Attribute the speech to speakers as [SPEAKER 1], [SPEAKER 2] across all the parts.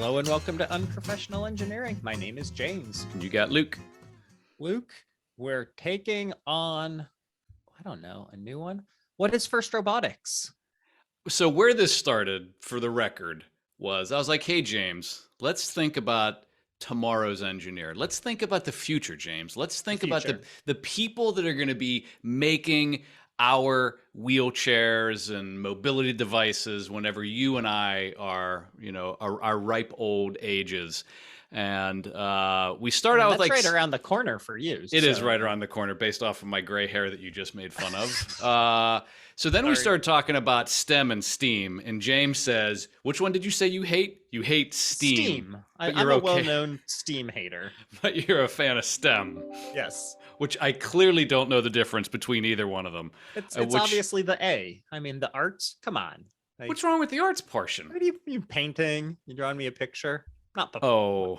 [SPEAKER 1] Hello and welcome to Unprofessional Engineering. My name is James.
[SPEAKER 2] And you got Luke.
[SPEAKER 1] Luke, we're taking on, I don't know, a new one. What is FIRST Robotics?
[SPEAKER 2] So where this started, for the record, was I was like, hey, James, let's think about tomorrow's engineer. Let's think about the future, James. Let's think about the people that are going to be making our wheelchairs and mobility devices whenever you and I are, our ripe old ages. And we start out with
[SPEAKER 1] right around the corner for you.
[SPEAKER 2] It is right around the corner based off of my gray hair that you just made fun of. So then we started talking about STEM and STEAM, and James says, which one did you say you hate? You hate STEAM.
[SPEAKER 1] I'm a well-known STEAM hater.
[SPEAKER 2] But you're a fan of STEM.
[SPEAKER 1] Yes.
[SPEAKER 2] Which I clearly don't know the difference between either one of them.
[SPEAKER 1] It's obviously the A. I mean, the arts, come on.
[SPEAKER 2] What's wrong with the arts portion?
[SPEAKER 1] What are you painting? You drawing me a picture? Not the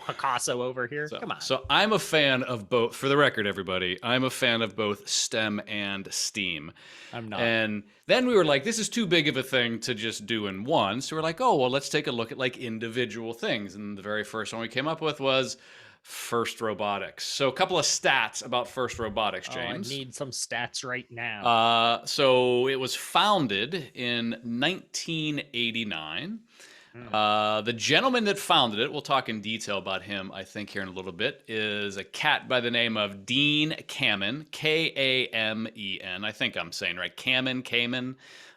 [SPEAKER 1] Picasso over here. Come on.
[SPEAKER 2] So I'm a fan of both. For the record, everybody, I'm a fan of both STEM and STEAM.
[SPEAKER 1] I'm not.
[SPEAKER 2] And then we were like, this is too big of a thing to just do in one. So we're like, oh, well, let's take a look at like individual things. And the very first one we came up with was FIRST Robotics. So a couple of stats about FIRST Robotics, James.
[SPEAKER 1] I need some stats right now.
[SPEAKER 2] So it was founded in 1989. The gentleman that founded it, we'll talk in detail about him, I think, here in a little bit, is a cat by the name of Dean Kamen, Kamen. I think I'm saying right, Kamen.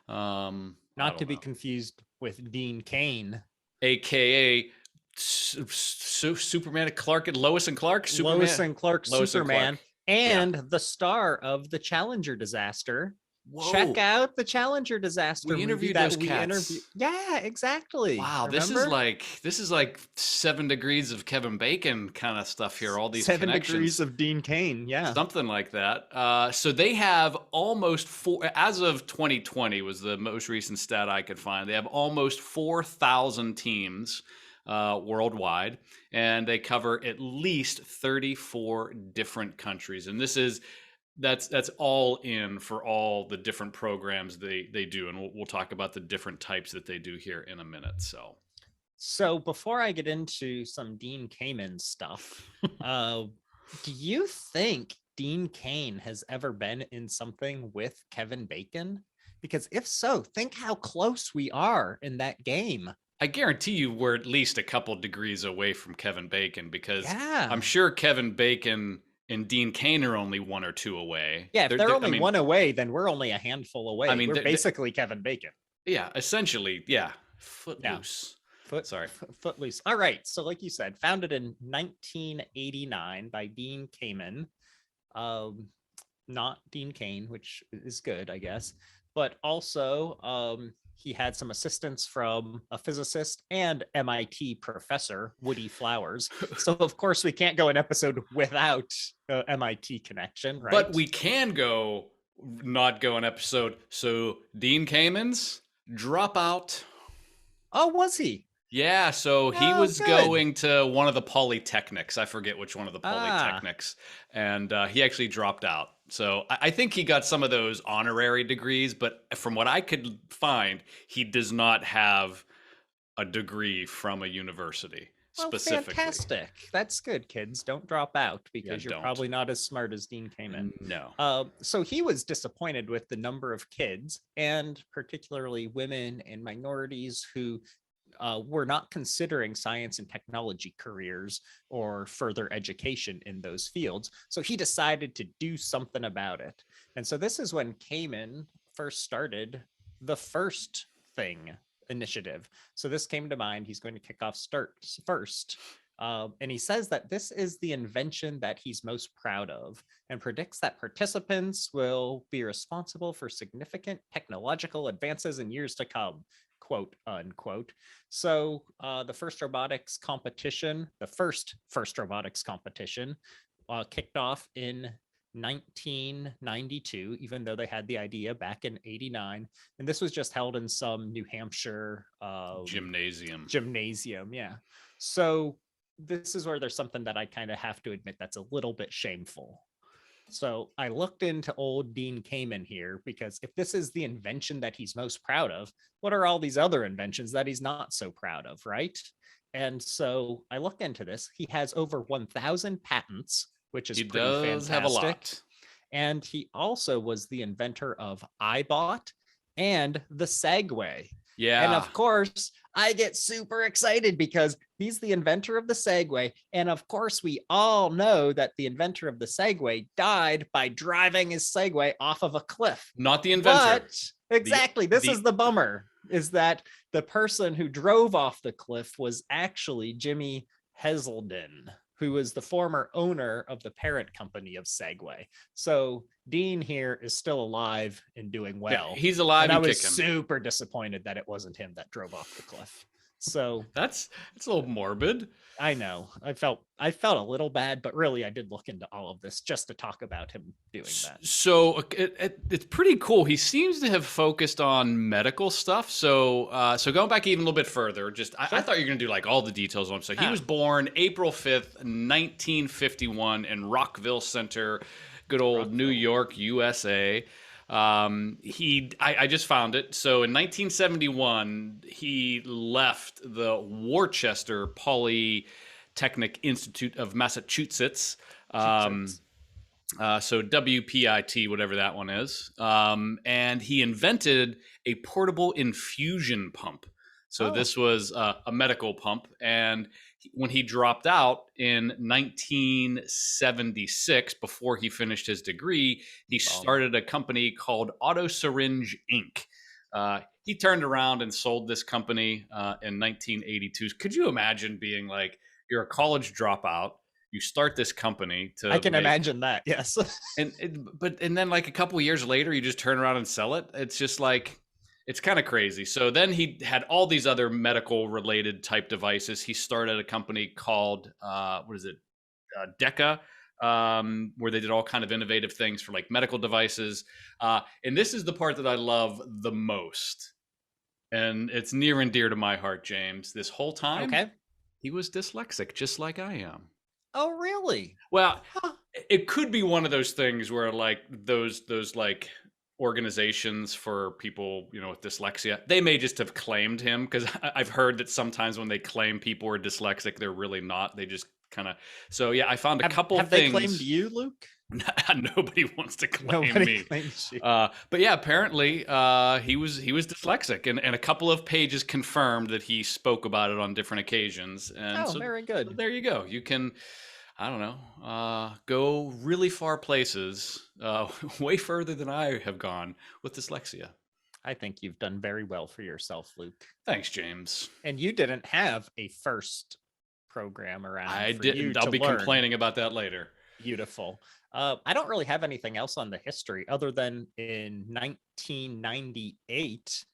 [SPEAKER 1] Not to be confused with Dean Cain,
[SPEAKER 2] aka Superman, Clark, and Lois and Clark, Superman,
[SPEAKER 1] Lois and Clark, Superman, and
[SPEAKER 2] yeah.
[SPEAKER 1] The star of the Challenger disaster.
[SPEAKER 2] Whoa.
[SPEAKER 1] Check out the Challenger disaster.
[SPEAKER 2] We interviewed those cats.
[SPEAKER 1] Yeah, exactly.
[SPEAKER 2] Wow,
[SPEAKER 1] Remember?
[SPEAKER 2] this is like 7 degrees of Kevin Bacon kind of stuff here. All these
[SPEAKER 1] 7
[SPEAKER 2] connections.
[SPEAKER 1] degrees of Dean Cain. Yeah,
[SPEAKER 2] something like that. So they have almost as of 2020 was the most recent stat I could find. They have almost 4,000 teams worldwide, and they cover at least 34 different countries. And that's all in for all the different programs they do, and we'll talk about the different types that they do here in a minute. So
[SPEAKER 1] before I get into some Dean Kamen stuff, do you think Dean Cain has ever been in something with Kevin Bacon? Because if so, think how close we are in that game.
[SPEAKER 2] I guarantee you we're at least a couple degrees away from Kevin Bacon, because I'm sure Kevin Bacon and Dean Cain are only 1 or 2 away.
[SPEAKER 1] Yeah, if they're only one away, then we're only a handful away. I mean, we're basically Kevin Bacon.
[SPEAKER 2] Yeah, essentially, yeah. Footloose.
[SPEAKER 1] Footloose. All right. So like you said, founded in 1989 by Dean Kamen. Not Dean Cain, which is good, I guess. But also, he had some assistance from a physicist and MIT professor, Woody Flowers. So, of course, we can't go an episode without MIT connection, right?
[SPEAKER 2] But we can not go an episode. So, Dean Kamen's Dropout.
[SPEAKER 1] Oh, was he?
[SPEAKER 2] Yeah, so he was going to one of the polytechnics. I forget which one of the polytechnics. And he actually dropped out. So I think he got some of those honorary degrees, but from what I could find, he does not have a degree from a university specifically.
[SPEAKER 1] Fantastic. That's good, kids. Don't drop out, because you're probably not as smart as Dean Kamen.
[SPEAKER 2] No.
[SPEAKER 1] So he was disappointed with the number of kids, and particularly women and minorities, who were not considering science and technology careers or further education in those fields. So he decided to do something about it. And so this is when Kamen first started the FIRST thing initiative. So this came to mind. He's going to kick off FIRST. And he says that this is the invention that he's most proud of, and predicts that participants will be responsible for significant technological advances in years to come, quote unquote. So the FIRST Robotics Competition, the first FIRST Robotics Competition, kicked off in 1992, even though they had the idea back in 89. And this was just held in some New Hampshire
[SPEAKER 2] gymnasium.
[SPEAKER 1] Yeah. So this is where there's something that I kind of have to admit that's a little bit shameful. So I looked into old Dean Kamen here, because if this is the invention that he's most proud of, what are all these other inventions that he's not so proud of, right? And so I looked into this. He has over 1,000 patents, which is
[SPEAKER 2] He
[SPEAKER 1] pretty
[SPEAKER 2] does have a
[SPEAKER 1] fantastic.
[SPEAKER 2] lot.
[SPEAKER 1] And he also was the inventor of iBot and the Segway. And
[SPEAKER 2] Yeah.
[SPEAKER 1] of course, I get super excited because he's the inventor of the Segway. And of course, we all know that the inventor of the Segway died by driving his Segway off of a cliff.
[SPEAKER 2] Not the inventor.
[SPEAKER 1] But exactly, this is the bummer, is that the person who drove off the cliff was actually Jimmy Heselden, who was the former owner of the parent company of Segway. So Dean here is still alive and doing well.
[SPEAKER 2] Yeah, he's alive
[SPEAKER 1] and I was
[SPEAKER 2] kicking.
[SPEAKER 1] super disappointed that it wasn't him that drove off the cliff. So
[SPEAKER 2] that's a little morbid.
[SPEAKER 1] I know. I felt a little bad, but really I did look into all of this just to talk about him doing that.
[SPEAKER 2] So it's pretty cool. He seems to have focused on medical stuff. So going back even a little bit further, just I thought you were going to do like all the details on him. So he was born April 5th, 1951 in Rockville Center, good old New York, USA. I just found it. So in 1971, he left the Worcester Polytechnic Institute of Massachusetts. So WPIT, whatever that one is. And he invented a portable infusion pump. So this was a medical pump. And when he dropped out in 1976, before he finished his degree, he started a company called Auto Syringe Inc. He turned around and sold this company in 1982. Could you imagine being like, you're a college dropout, you start this company to
[SPEAKER 1] I can imagine that, yes.
[SPEAKER 2] and then like a couple of years later, you just turn around and sell it. It's just like, it's kind of crazy. So then he had all these other medical related type devices. He started a company called, DECA, where they did all kind of innovative things for like medical devices. And this is the part that I love the most. And it's near and dear to my heart, James. This whole time, he was dyslexic, just like I am.
[SPEAKER 1] Oh, really?
[SPEAKER 2] Well, it could be one of those things where like those like organizations for people, with dyslexia, they may just have claimed him, because I've heard that sometimes when they claim people are dyslexic, they're really not. They just kind of. So yeah, I found a couple
[SPEAKER 1] have
[SPEAKER 2] things.
[SPEAKER 1] Have they claimed you, Luke?
[SPEAKER 2] Nobody wants to claim me.
[SPEAKER 1] Claims you.
[SPEAKER 2] But yeah, apparently he was dyslexic, and a couple of pages confirmed that he spoke about it on different occasions. And so
[SPEAKER 1] very good.
[SPEAKER 2] There you go. You can, I don't know, go really far places, way further than I have gone with dyslexia.
[SPEAKER 1] I think you've done very well for yourself, Luke.
[SPEAKER 2] Thanks, James.
[SPEAKER 1] And you didn't have a FIRST program around.
[SPEAKER 2] I didn't. I'll be complaining about that later.
[SPEAKER 1] Beautiful. I don't really have anything else on the history other than in 1998,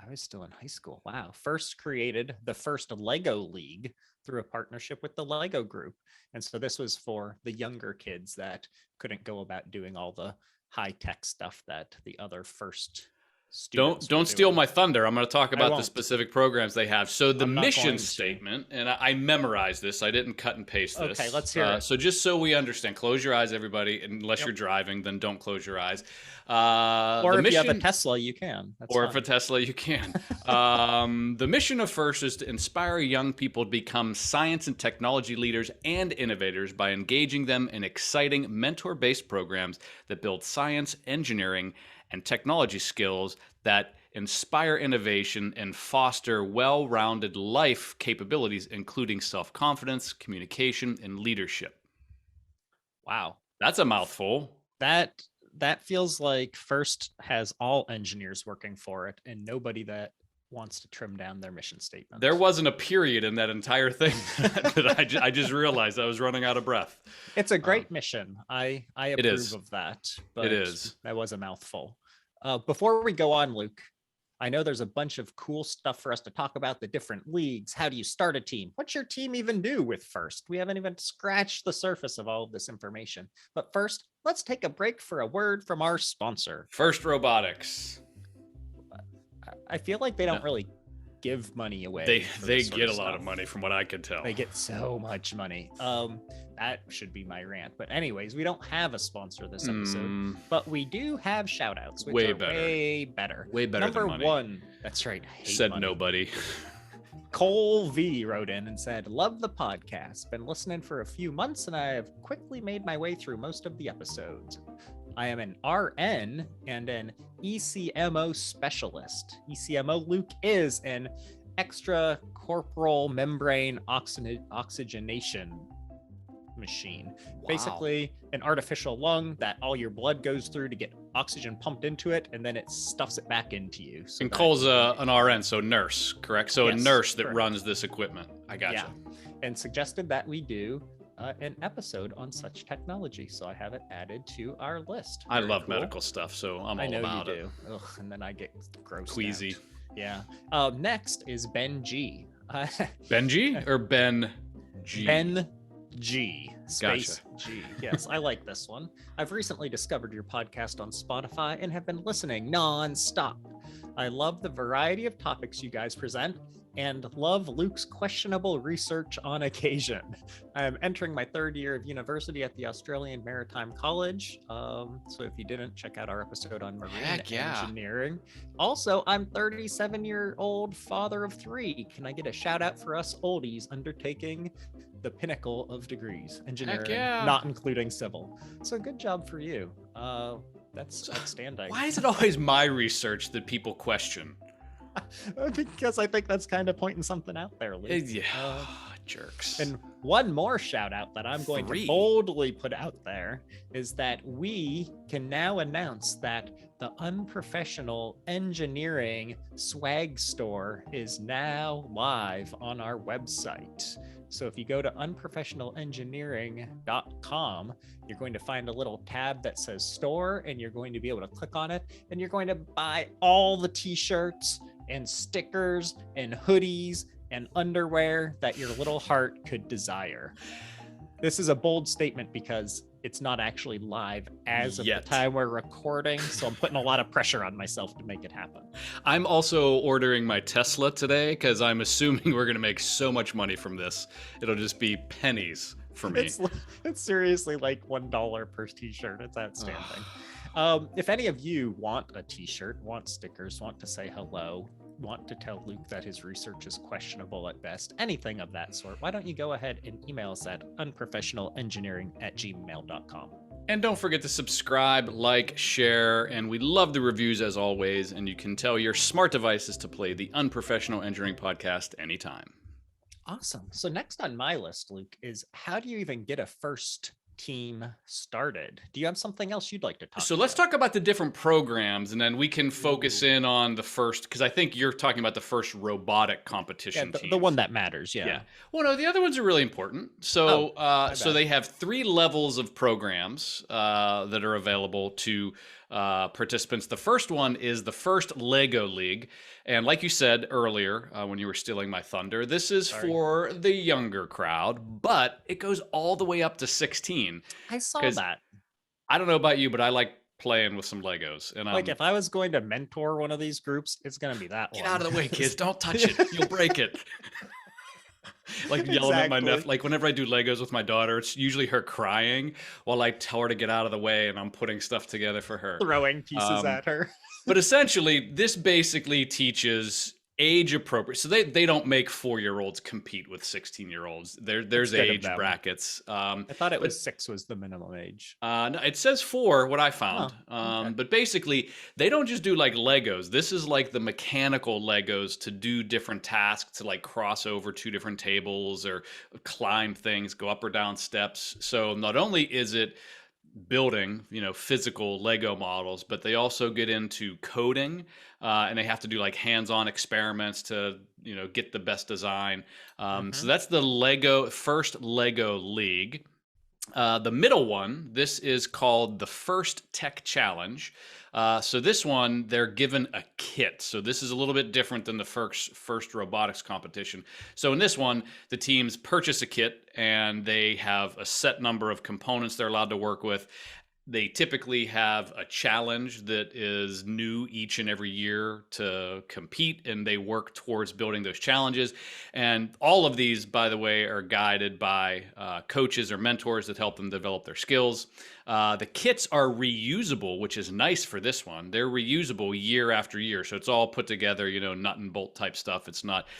[SPEAKER 1] I was still in high school. Wow. FIRST created the first Lego League through a partnership with the Lego Group. And so this was for the younger kids that couldn't go about doing all the high tech stuff that the other FIRST students
[SPEAKER 2] don't steal my thunder. I'm going to talk about the specific programs they have. So the mission statement, and I memorized this. I didn't cut and paste this.
[SPEAKER 1] Okay, let's hear it.
[SPEAKER 2] So just so we understand, close your eyes, everybody. Unless you're driving, then don't close your eyes.
[SPEAKER 1] Or if you have a Tesla, you can.
[SPEAKER 2] If a Tesla, you can. The mission of FIRST is to inspire young people to become science and technology leaders and innovators by engaging them in exciting mentor-based programs that build science, engineering, and technology skills that inspire innovation and foster well-rounded life capabilities, including self-confidence, communication, and leadership.
[SPEAKER 1] Wow.
[SPEAKER 2] That's a mouthful.
[SPEAKER 1] That feels like FIRST has all engineers working for it and nobody that wants to trim down their mission statement.
[SPEAKER 2] There wasn't a period in that entire thing that I just realized I was running out of breath.
[SPEAKER 1] It's a great mission. I approve of that. But
[SPEAKER 2] it is.
[SPEAKER 1] That was a mouthful. Before we go on, Luke, I know there's a bunch of cool stuff for us to talk about, the different leagues. How do you start a team? What's your team even do with FIRST? We haven't even scratched the surface of all of this information. But first, let's take a break for a word from our sponsor.
[SPEAKER 2] FIRST Robotics.
[SPEAKER 1] I feel like they don't really give money away.
[SPEAKER 2] They get a lot of money from what I can tell.
[SPEAKER 1] They get so much money. That should be my rant. But anyways, we don't have a sponsor this episode, but we do have shoutouts, which are way better.
[SPEAKER 2] Way better
[SPEAKER 1] Number
[SPEAKER 2] than money.
[SPEAKER 1] one. That's right.
[SPEAKER 2] Said money. Nobody.
[SPEAKER 1] Cole V wrote in and said, love the podcast. Been listening for a few months and I have quickly made my way through most of the episodes. I am an RN and an ECMO specialist. ECMO, Luke, is an extracorporeal membrane oxygenation machine.
[SPEAKER 2] Wow.
[SPEAKER 1] Basically an artificial lung that all your blood goes through to get oxygen pumped into it, and then it stuffs it back into you. So
[SPEAKER 2] and Cole's an RN, so nurse, correct? So
[SPEAKER 1] yes,
[SPEAKER 2] a nurse that
[SPEAKER 1] correct.
[SPEAKER 2] runs this equipment. I gotcha.
[SPEAKER 1] Yeah. And suggested that we do an episode on such technology. So I have it added to our list.
[SPEAKER 2] I
[SPEAKER 1] Very
[SPEAKER 2] love
[SPEAKER 1] cool.
[SPEAKER 2] medical stuff, so I'm
[SPEAKER 1] I
[SPEAKER 2] all
[SPEAKER 1] know
[SPEAKER 2] about
[SPEAKER 1] you
[SPEAKER 2] it.
[SPEAKER 1] do. Ugh, and then I get gross.
[SPEAKER 2] Queasy.
[SPEAKER 1] Yeah. Next is Ben G.
[SPEAKER 2] Benji or Ben G?
[SPEAKER 1] Ben G. Space
[SPEAKER 2] Gotcha.
[SPEAKER 1] G. Yes, I like this one. I've recently discovered your podcast on Spotify and have been listening non-stop. I love the variety of topics you guys present and love Luke's questionable research on occasion. I'm entering my third year of university at the Australian Maritime College. So if you didn't, check out our episode on marine
[SPEAKER 2] Heck yeah.
[SPEAKER 1] engineering. Also, I'm 37-year-old father of 3. Can I get a shout out for us oldies undertaking the pinnacle of degrees, engineering,
[SPEAKER 2] yeah.
[SPEAKER 1] not including civil? So good job for you. That's outstanding.
[SPEAKER 2] Why is it always my research that people question?
[SPEAKER 1] Because I think that's kind of pointing something out there, Luke.
[SPEAKER 2] Yeah, jerks.
[SPEAKER 1] And one more shout out that I'm going
[SPEAKER 2] 3.
[SPEAKER 1] to boldly put out there is that we can now announce that the Unprofessional Engineering swag store is now live on our website. So if you go to unprofessionalengineering.com, you're going to find a little tab that says store, and you're going to be able to click on it, and you're going to buy all the t-shirts and stickers and hoodies and underwear that your little heart could desire. This is a bold statement because it's not actually live as of
[SPEAKER 2] Yet.
[SPEAKER 1] the time we're recording, so I'm putting a lot of pressure on myself to make it happen.
[SPEAKER 2] I'm also ordering my Tesla today because I'm assuming we're going to make so much money from this. It'll just be pennies for me.
[SPEAKER 1] It's seriously like $1 per t-shirt. It's outstanding. If any of you want a t-shirt, want stickers, want to say hello, want to tell Luke that his research is questionable at best, anything of that sort, why don't you go ahead and email us at unprofessionalengineering@gmail.com.
[SPEAKER 2] And don't forget to subscribe, like, share, and we love the reviews as always. And you can tell your smart devices to play the Unprofessional Engineering Podcast anytime.
[SPEAKER 1] Awesome. So next on my list, Luke, is how do you even get a first team started? Do you have something else you'd like to talk
[SPEAKER 2] So
[SPEAKER 1] about?
[SPEAKER 2] let's talk about the different programs, and then we can focus in on the first, because I think you're talking about the first robotic competition
[SPEAKER 1] the
[SPEAKER 2] team.
[SPEAKER 1] one that matters. Yeah.
[SPEAKER 2] Well, no, the other ones are really important. So, so
[SPEAKER 1] bad.
[SPEAKER 2] they have 3 levels of programs that are available to participants. The first one is the First Lego League. And like you said earlier, when you were stealing my thunder, this is for the younger crowd, but it goes all the way up to 16.
[SPEAKER 1] I saw
[SPEAKER 2] 'Cause
[SPEAKER 1] that.
[SPEAKER 2] I don't know about you, but I like playing with some Legos. And
[SPEAKER 1] Like if I was going to mentor one of these groups, it's going to be that
[SPEAKER 2] get
[SPEAKER 1] one.
[SPEAKER 2] out of the way, kids. Don't touch it. You'll break it. Like yelling at my
[SPEAKER 1] Exactly.
[SPEAKER 2] nephew. Like whenever I do Legos with my daughter, it's usually her crying while I tell her to get out of the way and I'm putting stuff together for her.
[SPEAKER 1] Throwing pieces at her.
[SPEAKER 2] But essentially, this basically teaches age appropriate. So they don't make 4-year-olds compete with 16-year-olds. There's
[SPEAKER 1] good of
[SPEAKER 2] age
[SPEAKER 1] them.
[SPEAKER 2] brackets.
[SPEAKER 1] I thought it was 6 was the minimum age.
[SPEAKER 2] No, it says 4, what I found.
[SPEAKER 1] okay.
[SPEAKER 2] But basically, they don't just do like Legos. This is like the mechanical Legos to do different tasks, to like cross over 2 different tables or climb things, go up or down steps. So not only is it building, physical Lego models, but they also get into coding, and they have to do like hands-on experiments to, get the best design. So that's the First Lego League. The middle one, this is called the First Tech Challenge. So this one, they're given a kit. So this is a little bit different than the first robotics competition. So in this one, the teams purchase a kit and they have a set number of components they're allowed to work with. They typically have a challenge that is new each and every year to compete, and they work towards building those challenges. And all of these, by the way, are guided by coaches or mentors that help them develop their skills. The kits are reusable, which is nice for this one. They're reusable year after year. So it's all put together, nut and bolt type stuff.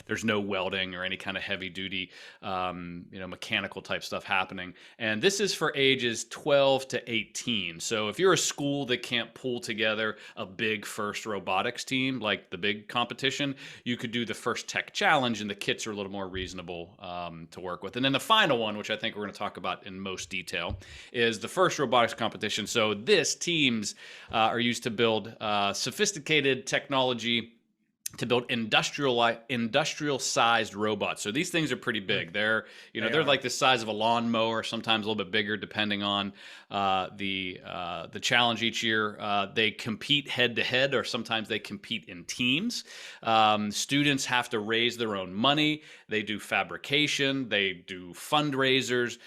[SPEAKER 2] There's no welding or any kind of heavy duty, mechanical type stuff happening. And this is for ages 12 to 18. So if you're a school that can't pull together a big FIRST Robotics team, like the big competition, you could do the FIRST Tech Challenge, and the kits are a little more reasonable to work with. And then the final one, which I think we're going to talk about in most detail, is the FIRST Robotics Competition. So this teams are used to build sophisticated technology to build industrial sized robots. So these things are pretty big. They're like the size of a lawnmower, sometimes a little bit bigger, depending on the challenge each year. They compete head to head, or sometimes they compete in teams. Students have to raise their own money. They do fabrication. They do fundraisers.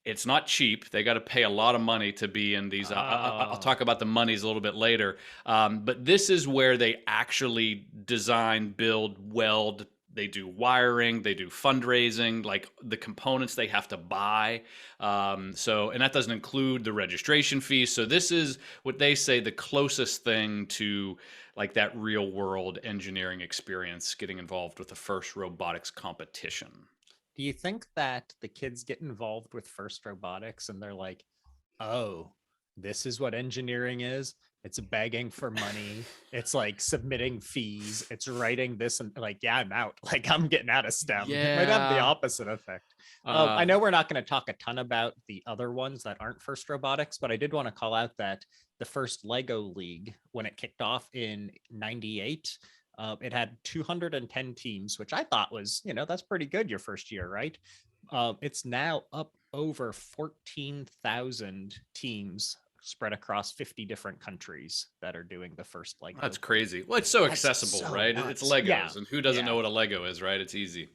[SPEAKER 2] It's not cheap. They got to pay a lot of money to be in these. I'll talk about the monies a little bit later. But this is where they actually design, build, weld. They do wiring. They do fundraising, like the components they have to buy. And that doesn't include the registration fees. So this is what they say the closest thing to like that real world engineering experience, getting involved with the FIRST Robotics Competition.
[SPEAKER 1] Do you think that the kids get involved with FIRST Robotics and they're like, oh, this is what engineering is? It's begging for money. It's like submitting fees. It's writing this and like, yeah, I'm out. Like I'm getting out of STEM. It might have the opposite effect. I know we're not going to talk a ton about the other ones that aren't FIRST Robotics, but I did want to call out that the first Lego League, when it kicked off in '98, it had 210 teams, which I thought was, that's pretty good your first year, right? It's now up over 14,000 teams spread across 50 different countries that are doing the first Lego.
[SPEAKER 2] That's crazy. Well, it's so accessible, right? It's Legos, and who doesn't know what a Lego is, right? It's easy.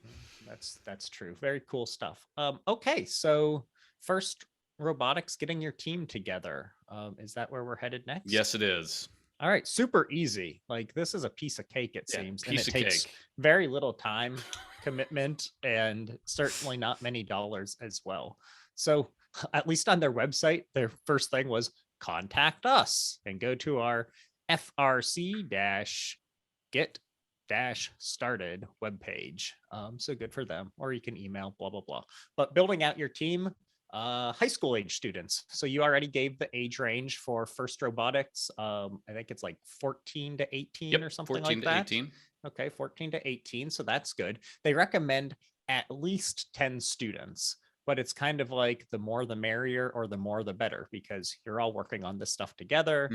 [SPEAKER 1] That's true. Very cool stuff. Okay, so FIRST Robotics, getting your team together. Is that where we're headed next?
[SPEAKER 2] Yes, it is.
[SPEAKER 1] All right, super easy. Like this is a piece of cake, it seems. And it takes
[SPEAKER 2] cake.
[SPEAKER 1] very little time, commitment, and certainly not many dollars as well. So at least on their website, their first thing was contact us and go to our FRC-get-started webpage. So good for them. Or you can email, blah, blah, blah. But building out your team, high school age students. So you already gave the age range for FIRST Robotics. I think it's like 14 to 18 or something like that. 14 to 18. Okay, 14 to 18. So that's good. They recommend at least 10 students, but it's kind of like the more the merrier, or the more the better, because you're all working on this stuff together,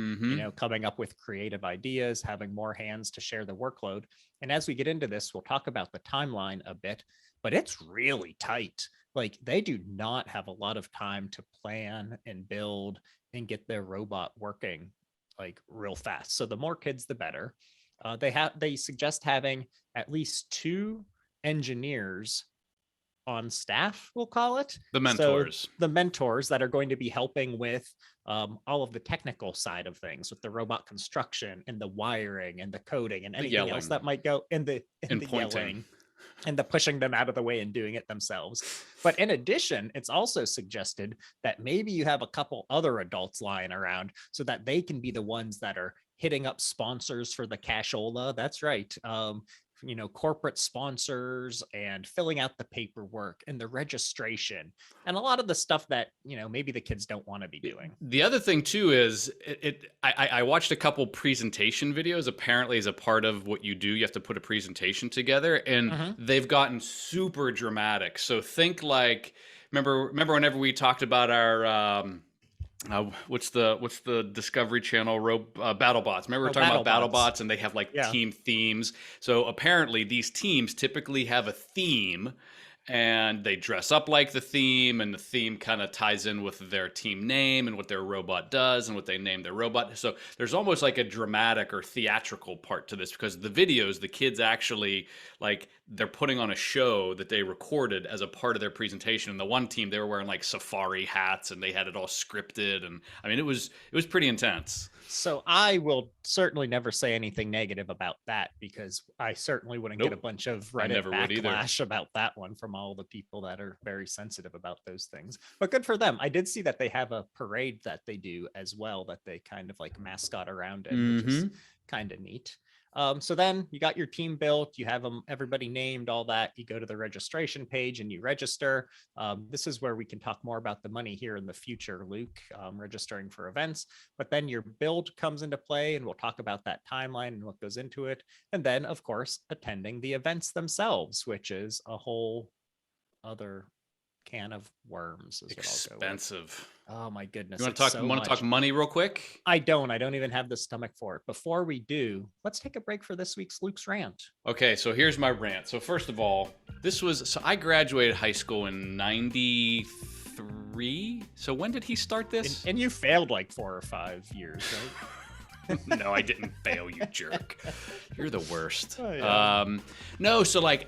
[SPEAKER 1] coming up with creative ideas, having more hands to share the workload. And as we get into this, we'll talk about the timeline a bit, but it's really tight. Like they do not have a lot of time to plan and build and get their robot working like real fast. So the more kids, the better. They suggest having at least 2 engineers on staff, we'll call it.
[SPEAKER 2] The mentors.
[SPEAKER 1] So the mentors that are going to be helping with all of the technical side of things, with the robot construction and the wiring and the coding and anything else that might go in the yelling and the pushing them out of the way and doing it themselves. But in addition, it's also suggested that maybe you have a couple other adults lying around so that they can be the ones that are hitting up sponsors for the cashola. That's right. Corporate sponsors, and filling out the paperwork and the registration and a lot of the stuff that, maybe the kids don't want to be doing.
[SPEAKER 2] The other thing too is I watched a couple presentation videos. Apparently, as a part of what you do, you have to put a presentation together, and they've gotten super dramatic. So think like, remember whenever we talked about our, what's the Discovery Channel BattleBots? Remember we were talking about BattleBots, and they have team themes. So apparently these teams typically have a theme, and they dress up like the theme, and the theme kind of ties in with their team name and what their robot does and what they name their robot. So there's almost like a dramatic or theatrical part to this, because the videos, the kids actually they're putting on a show that they recorded as a part of their presentation. And the one team, they were wearing like safari hats and they had it all scripted. And I mean, it was pretty intense.
[SPEAKER 1] So I will certainly never say anything negative about that, because I certainly wouldn't get a bunch of Reddit backlash about that one from all the people that are very sensitive about those things. But good for them. I did see that they have a parade that they do as well, that they kind of like mascot around it, which is kind of neat. So then you got your team built, you have them, everybody named, all that. You go to the registration page and you register. This is where we can talk more about the money here in the future, Luke, registering for events. But then your build comes into play, and we'll talk about that timeline and what goes into it. And then, of course, attending the events themselves, which is a whole other can of worms. Is
[SPEAKER 2] expensive.
[SPEAKER 1] Oh my goodness.
[SPEAKER 2] You want to talk money real quick?
[SPEAKER 1] I don't even have the stomach for it. Before we do, let's take a break for this week's Luke's rant.
[SPEAKER 2] Okay, so here's my rant. So first of all, I graduated high school in 93. So when did he start this?
[SPEAKER 1] And you failed like 4 or 5 years, right?
[SPEAKER 2] No, I didn't fail, you jerk. You're the worst.
[SPEAKER 1] Oh, yeah.
[SPEAKER 2] No, so like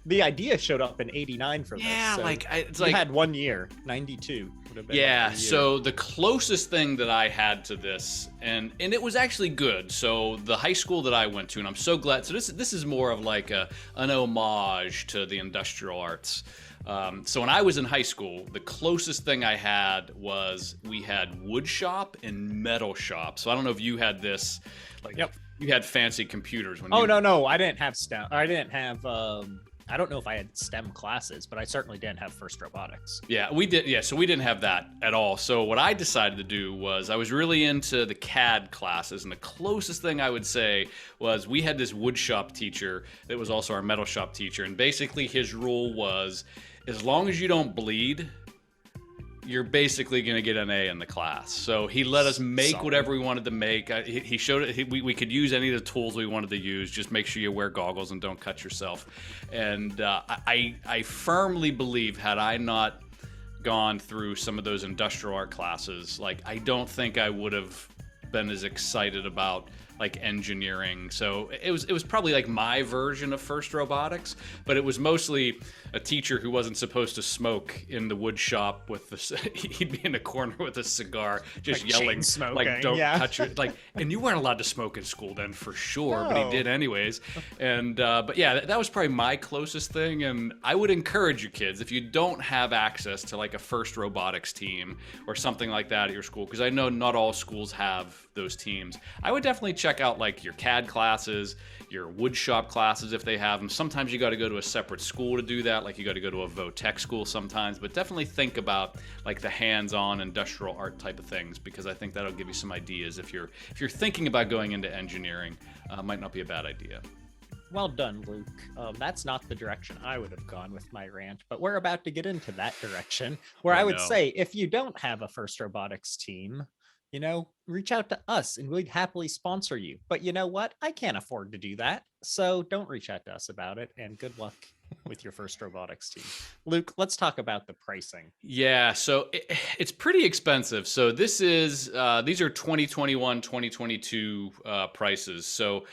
[SPEAKER 1] the idea showed up in 89 for this.
[SPEAKER 2] Yeah,
[SPEAKER 1] so
[SPEAKER 2] it's
[SPEAKER 1] you
[SPEAKER 2] like
[SPEAKER 1] had 1 year, 92 would have been.
[SPEAKER 2] Yeah, so the closest thing that I had to this, and it was actually good. So the high school that I went to, and I'm so glad. So this is more of like an homage to the industrial arts. So when I was in high school, the closest thing I had was we had wood shop and metal shop. So I don't know if you had this, like you had fancy computers when
[SPEAKER 1] No, I didn't have STEM. I didn't have I don't know if I had STEM classes, but I certainly didn't have FIRST Robotics.
[SPEAKER 2] Yeah, we did. Yeah, so we didn't have that at all. So what I decided to do was I was really into the CAD classes, and the closest thing I would say was we had this wood shop teacher that was also our metal shop teacher, and basically his rule was, as long as you don't bleed, you're basically going to get an A in the class. So he let us make whatever we wanted to make. He showed it. We could use any of the tools we wanted to use. Just make sure you wear goggles and don't cut yourself. And I firmly believe, had I not gone through some of those industrial art classes, like I don't think I would have been as excited about like engineering. So it was probably like my version of FIRST Robotics, but it was mostly a teacher who wasn't supposed to smoke in the wood shop with he'd be in a corner with a cigar just like yelling like don't touch it, like, and you weren't allowed to smoke in school then for sure. No. But he did anyways. And but yeah, that was probably my closest thing. And I would encourage you kids, if you don't have access to like a FIRST Robotics team or something like that at your school, because I know not all schools have those teams, I would definitely check out like your CAD classes, your wood shop classes if they have them. Sometimes you got to go to a separate school to do that, like you got to go to a VOTech school sometimes, but definitely think about like the hands-on industrial art type of things, because I think that'll give you some ideas if you're thinking about going into engineering. Might not be a bad idea.
[SPEAKER 1] Well done, Luke. That's not the direction I would have gone with my rant, but we're about to get into that direction where I would say, if you don't have a FIRST Robotics team, reach out to us and we'd happily sponsor you. But you know what? I can't afford to do that. So don't reach out to us about it, and good luck with your FIRST Robotics team. Luke, let's talk about the pricing.
[SPEAKER 2] Yeah, so it's pretty expensive. So these are 2021, 2022 prices. So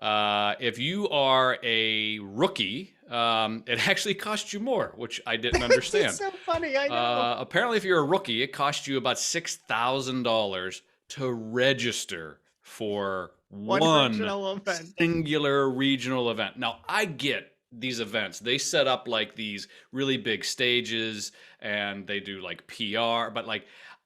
[SPEAKER 2] if you are a rookie, it actually costs you more, which I didn't understand.
[SPEAKER 1] It's so funny, I know.
[SPEAKER 2] Apparently, if you're a rookie, it costs you about $6,000 to register for one singular regional event. Now, I get these events. They set up like these really big stages, and they do like PR, but like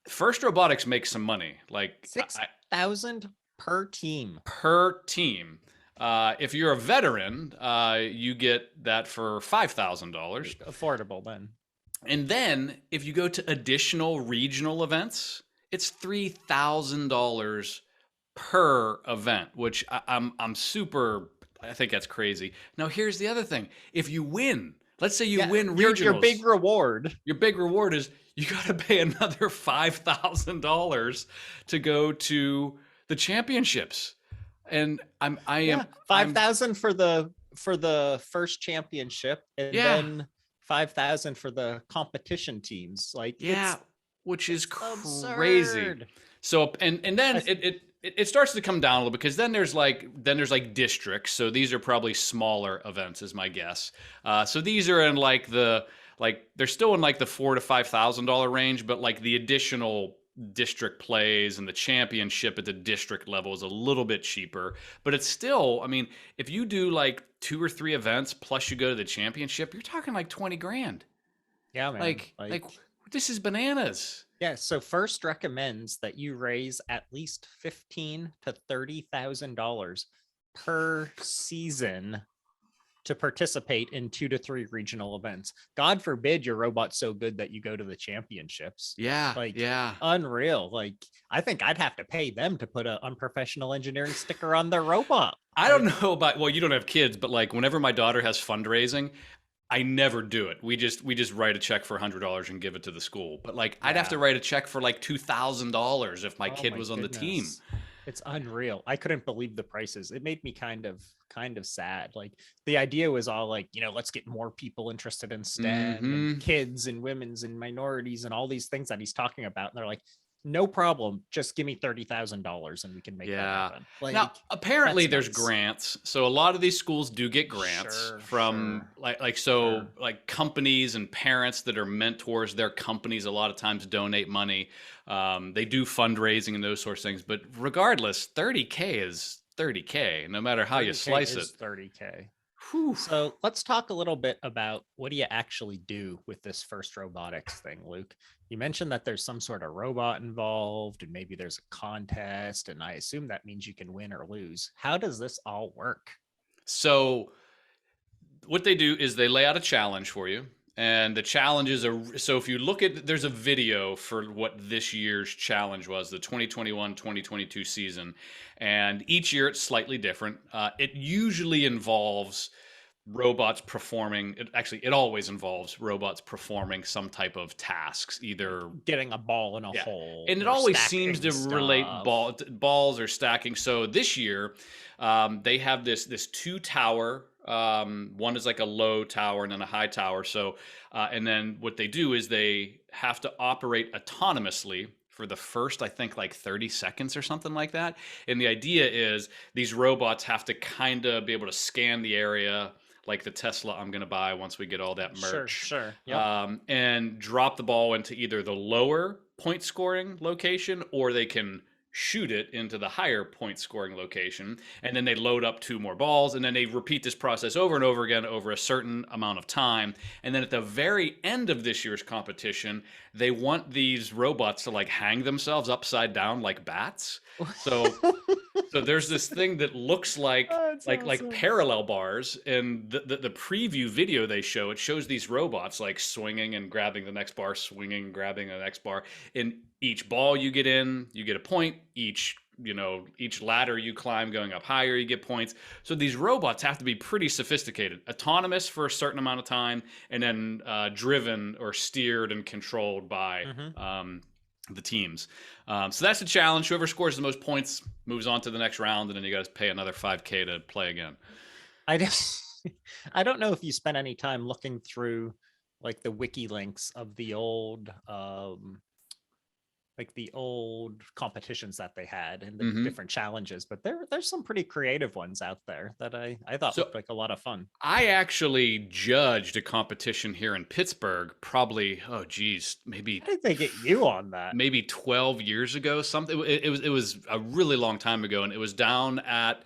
[SPEAKER 2] FIRST Robotics makes some money. Like
[SPEAKER 1] $6,000 per team.
[SPEAKER 2] Per team. If you're a veteran, you get that for $5,000.
[SPEAKER 1] Affordable then. And
[SPEAKER 2] then if you go to additional regional events, it's $3,000 per event, which I'm super. I think that's crazy. Now here's the other thing: if you win, let's say you win regionals,
[SPEAKER 1] your big reward.
[SPEAKER 2] Your big reward is you got to pay another $5,000 to go to the championships. And I am
[SPEAKER 1] $5,000 for the first championship, and then $5,000 for the competition teams. Like,
[SPEAKER 2] which is crazy. So and then it starts to come down a little, because then there's like districts. So these are probably smaller events, is my guess. So these are in like they're still in like the $4,000 to $5,000 range, but like the additional district plays and the championship at the district level is a little bit cheaper. But it's still, I mean, if you do like 2 or 3 events plus you go to the championship, you're talking like 20 grand.
[SPEAKER 1] Yeah, man.
[SPEAKER 2] Like this is bananas.
[SPEAKER 1] Yeah, so FIRST recommends that you raise at least $15,000 to $30,000 per season to participate in 2 to 3 regional events. God forbid your robot's so good that you go to the championships.
[SPEAKER 2] Yeah,
[SPEAKER 1] Like,
[SPEAKER 2] yeah.
[SPEAKER 1] unreal. Like, I think I'd have to pay them to put an unprofessional engineering sticker on their robot.
[SPEAKER 2] I don't know about, well, you don't have kids, but like whenever my daughter has fundraising, I never do it. We just write a check for $100 and give it to the school. But like I'd have to write a check for like $2,000 if my kid was on the team.
[SPEAKER 1] It's unreal. I couldn't believe the prices. It made me kind of sad. Like, the idea was all like, let's get more people interested in STEM and kids and women's and minorities and all these things that he's talking about. And they're like, no problem. Just give me $30,000 and we can make that happen. Like,
[SPEAKER 2] now, apparently there's grants. So a lot of these schools do get grants from like companies and parents that are mentors. Their companies a lot of times donate money. They do fundraising and those sorts of things. But regardless, 30K is 30K, no matter how you slice it.
[SPEAKER 1] 30K. Whew. So let's talk a little bit about, what do you actually do with this FIRST Robotics thing, Luke? You mentioned that there's some sort of robot involved and maybe there's a contest, and I assume that means you can win or lose. How does this all work?
[SPEAKER 2] So what they do is they lay out a challenge for you. And the challenges are, so if you look at, there's a video for what this year's challenge was, the 2021-2022 season. And each year it's slightly different. It usually involves robots performing, it always involves robots performing some type of tasks, either
[SPEAKER 1] getting a ball in a hole.
[SPEAKER 2] And it always seems to relate balls or stacking. So this year, they have this 2-tower. One is like a low tower and then a high tower. So, and then what they do is they have to operate autonomously for the first, I think, like 30 seconds or something like that. And the idea is these robots have to kind of be able to scan the area, like the Tesla I'm going to buy once we get all that merch.
[SPEAKER 1] Sure. Yep.
[SPEAKER 2] And drop the ball into either the lower point scoring location, or they can shoot it into the higher point scoring location, and then they load up 2 more balls, and then they repeat this process over and over again over a certain amount of time. And then at the very end of this year's competition, they want these robots to like hang themselves upside down like bats. So there's this thing that looks like like parallel bars, and the preview video they show, it shows these robots like swinging and grabbing the next bar, swinging, grabbing the next bar. And each ball you get in, you get a point. Each ladder you climb going up higher, you get points. So these robots have to be pretty sophisticated, autonomous for a certain amount of time, and then driven or steered and controlled by the teams. So that's the challenge. Whoever scores the most points moves on to the next round, and then you got to pay another $5K to play again.
[SPEAKER 1] I don't know if you spent any time looking through like the wiki links of the old competitions that they had and the different challenges, but there's some pretty creative ones out there that I thought looked like a lot of fun.
[SPEAKER 2] I actually judged a competition here in Pittsburgh probably, maybe,
[SPEAKER 1] how did they get you on that?
[SPEAKER 2] Maybe 12 years ago, something. It was a really long time ago, and it was down at,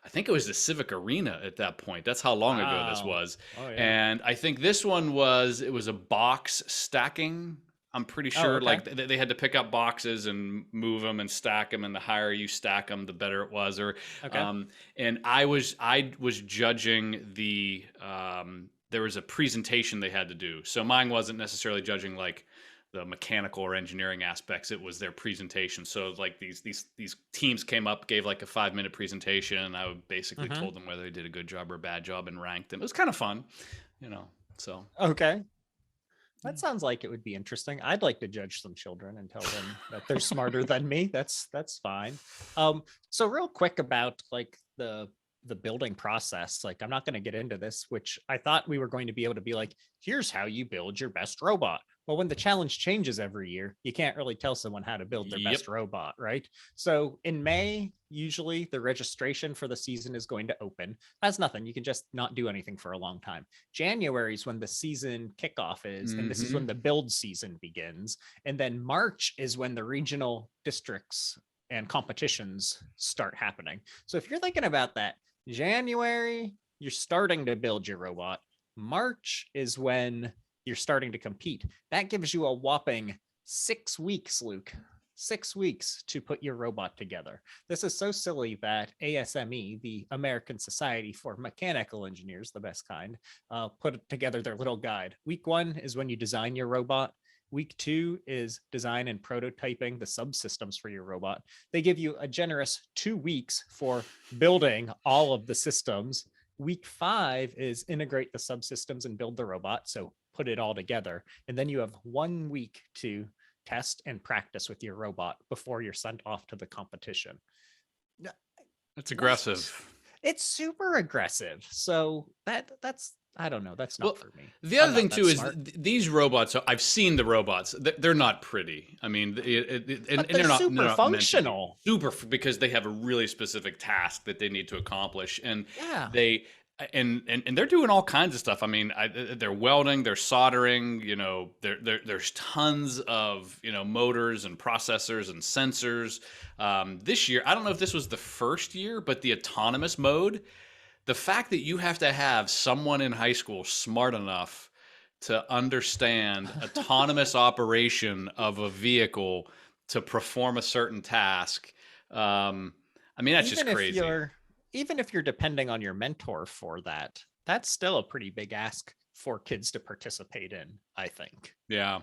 [SPEAKER 2] I think it was the Civic Arena at that point. That's how long ago this was. Oh, yeah. And I think this one was a box stacking. I'm pretty sure like they had to pick up boxes and move them and stack them, and the higher you stack them, the better it was. And I was judging the there was a presentation they had to do. So mine wasn't necessarily judging like the mechanical or engineering aspects. It was their presentation. So like these teams came up, gave like a 5-minute presentation, and I basically told them whether they did a good job or a bad job and ranked them. It was kind of fun, so.
[SPEAKER 1] Okay. That sounds like it would be interesting. I'd like to judge some children and tell them that they're smarter than me. That's fine. So real quick about like the building process. Like, I'm not going to get into this, which I thought we were going to be able to be like, here's how you build your best robot. Well, when the challenge changes every year, you can't really tell someone how to build their
[SPEAKER 2] Yep.
[SPEAKER 1] best robot, right? So in May, usually the registration for the season is going to open. That's nothing. You can just not do anything for a long time. January is when the season kickoff is, and this is when
[SPEAKER 2] Mm-hmm.
[SPEAKER 1] the build season begins. And then March is when the regional districts and competitions start happening. So if you're thinking about that, January, you're starting to build your robot. March is when you're starting to compete. That gives you a whopping 6 weeks, Luke. 6 weeks to put your robot together. This is so silly that ASME, the American Society for Mechanical Engineers, the best kind, put together their little guide. Week 1 is when you design your robot. Week 2 is design and prototyping the subsystems for your robot. They give you a generous 2 weeks for building all of the systems. Week 5 is integrate the subsystems and build the robot. So put it all together. And then you have 1 week to test and practice with your robot before you're sent off to the competition.
[SPEAKER 2] That's aggressive.
[SPEAKER 1] It's super aggressive. So that's I don't know. That's not for me.
[SPEAKER 2] The other thing too is these robots. I've seen the robots. They're not pretty. I mean, and
[SPEAKER 1] they're not super functional.
[SPEAKER 2] Super, because they have a really specific task that they need to accomplish, and
[SPEAKER 1] yeah,
[SPEAKER 2] and they're doing all kinds of stuff. I mean, they're welding, they're soldering. You know, there's tons of motors and processors and sensors. This year, I don't know if this was the first year, but the autonomous mode. The fact that you have to have someone in high school smart enough to understand autonomous operation of a vehicle to perform a certain task. I mean, that's just crazy.
[SPEAKER 1] Even if you're depending on your mentor for that, that's still a pretty big ask for kids to participate in, I think.
[SPEAKER 2] Yeah.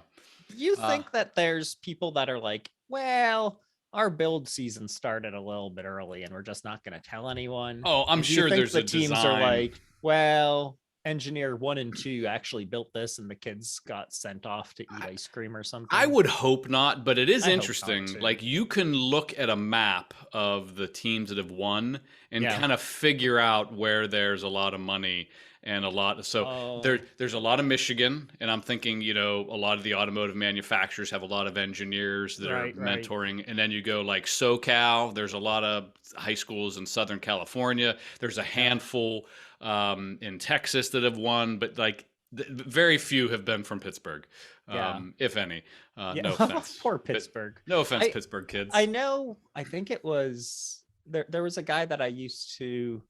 [SPEAKER 1] You think that there's people that are like, well, our build season started a little bit early and we're just not going to tell anyone?
[SPEAKER 2] Oh, I'm sure there's
[SPEAKER 1] the teams are like, well, engineer 1 and 2 actually built this and the kids got sent off to eat ice cream or something?
[SPEAKER 2] I would hope not, but it is interesting. Like, you can look at a map of the teams that have won and kind of figure out where there's a lot of money and a lot. So there's a lot of Michigan, and I'm thinking, a lot of the automotive manufacturers have a lot of engineers that are mentoring. And then you go like SoCal, there's a lot of high schools in Southern California. There's a handful in Texas that have won, but like very few have been from Pittsburgh, if any. No offense.
[SPEAKER 1] Poor Pittsburgh.
[SPEAKER 2] No offense, Pittsburgh kids.
[SPEAKER 1] I know. I think it was there was a guy that I used to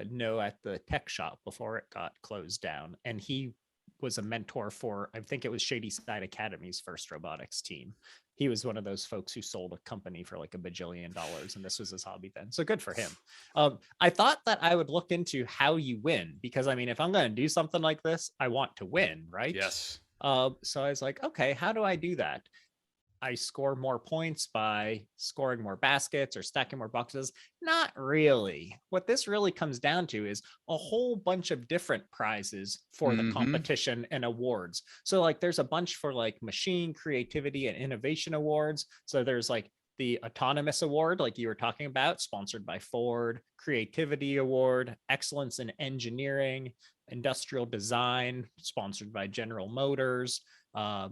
[SPEAKER 1] know at the tech shop before it got closed down, and he was a mentor for, I think it was Shady Side Academy's FIRST Robotics team. He was one of those folks who sold a company for like $1 billion, and this was his hobby then. So good for him. I thought that I would look into how you win, because I mean, if I'm going to do something like this, I want to win, right?
[SPEAKER 2] Yes.
[SPEAKER 1] So I was like, okay, how do I do that? I score more points by scoring more baskets or stacking more boxes? Not really. What this really comes down to is a whole bunch of different prizes for the competition and awards. So like there's a bunch for like machine creativity and innovation awards. So there's like the autonomous award, like you were talking about, sponsored by Ford, creativity award, excellence in engineering, industrial design, sponsored by General Motors.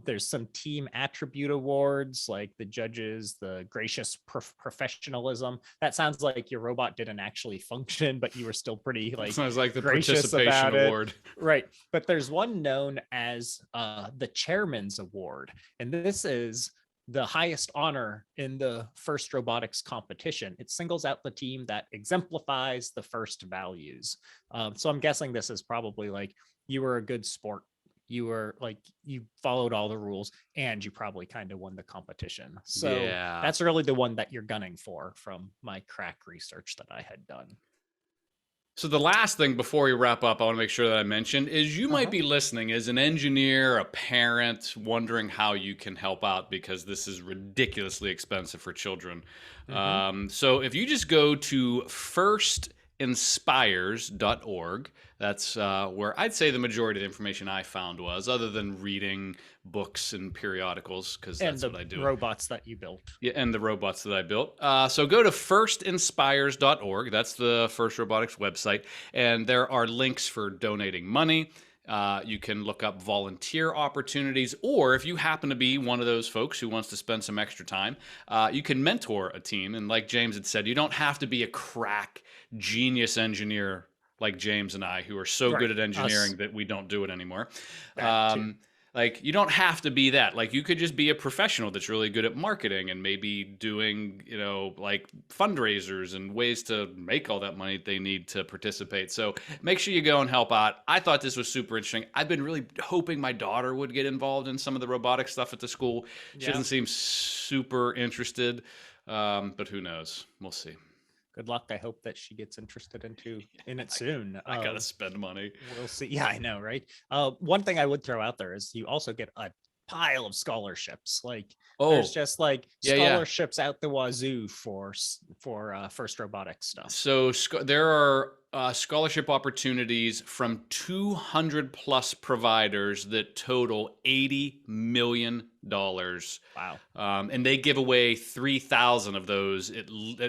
[SPEAKER 1] There's some team attribute awards, like the judges, the gracious professionalism. That sounds like your robot didn't actually function, but you were still pretty like
[SPEAKER 2] sounds like the
[SPEAKER 1] gracious
[SPEAKER 2] participation award,
[SPEAKER 1] right? But there's one known as the Chairman's Award, and this is the highest honor in the FIRST Robotics competition. It singles out the team that exemplifies the FIRST values. So I'm guessing this is probably like you were a good sport. You were like, you followed all the rules, and you probably kind of won the competition. So that's really the one that you're gunning for from my crack research that I had done.
[SPEAKER 2] So the last thing before we wrap up, I want to make sure that I mentioned is you might be listening as an engineer, a parent, wondering how you can help out because this is ridiculously expensive for children. So if you just go to firstinspires.org, that's where I'd say the majority of the information I found was, other than reading books and periodicals, because that's what I do.
[SPEAKER 1] And the robots that you built.
[SPEAKER 2] Yeah, and the robots that I built. So go to firstinspires.org. That's the FIRST Robotics website. And there are links for donating money. You can look up volunteer opportunities, or if you happen to be one of those folks who wants to spend some extra time, you can mentor a team. And like James had said, you don't have to be a crack genius engineer like James and I, who are so good
[SPEAKER 1] Right.
[SPEAKER 2] at
[SPEAKER 1] Us,
[SPEAKER 2] engineering that we don't do it anymore.
[SPEAKER 1] that too.
[SPEAKER 2] Like, you don't have to be that. Like, you could just be a professional that's really good at marketing and maybe doing, like fundraisers and ways to make all that money they need to participate. So make sure you go and help out. I thought this was super interesting. I've been really hoping my daughter would get involved in some of the robotic stuff at the school. She
[SPEAKER 1] Yeah.
[SPEAKER 2] doesn't seem super interested, but who knows? We'll see.
[SPEAKER 1] Good luck. I hope that she gets interested in it
[SPEAKER 2] I,
[SPEAKER 1] soon.
[SPEAKER 2] I gotta spend money.
[SPEAKER 1] We'll see. Yeah, I know, right? One thing I would throw out there is you also get a pile of scholarships. Like there's
[SPEAKER 2] Oh,
[SPEAKER 1] just like
[SPEAKER 2] yeah.
[SPEAKER 1] scholarships out the wazoo for FIRST Robotics stuff.
[SPEAKER 2] So there are scholarship opportunities from 200 plus providers that total $80 million.
[SPEAKER 1] Wow.
[SPEAKER 2] And they give away 3,000 of those.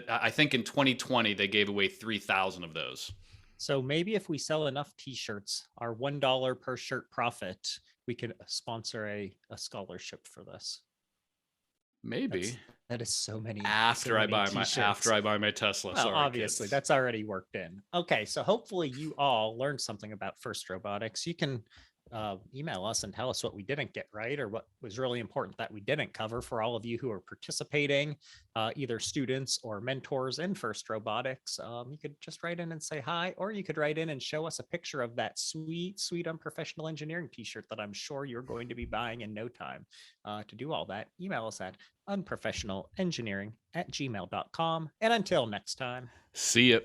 [SPEAKER 2] I think in 2020 they gave away 3,000 of those.
[SPEAKER 1] So maybe if we sell enough T-shirts, our $1 per shirt profit, we could sponsor a scholarship for this.
[SPEAKER 2] Maybe
[SPEAKER 1] That is so many.
[SPEAKER 2] after I buy my Tesla.
[SPEAKER 1] Well,
[SPEAKER 2] Sorry,
[SPEAKER 1] obviously,
[SPEAKER 2] kids.
[SPEAKER 1] that's already worked in. Okay, so hopefully you all learned something about FIRST Robotics. You can email us and tell us what we didn't get right or what was really important that we didn't cover for all of you who are participating, either students or mentors in FIRST Robotics. You could just write in and say hi, or you could write in and show us a picture of that sweet, sweet Unprofessional Engineering t-shirt that I'm sure you're going to be buying in no time. To do all that, email us at unprofessionalengineering@gmail.com. And until next time.
[SPEAKER 2] See ya.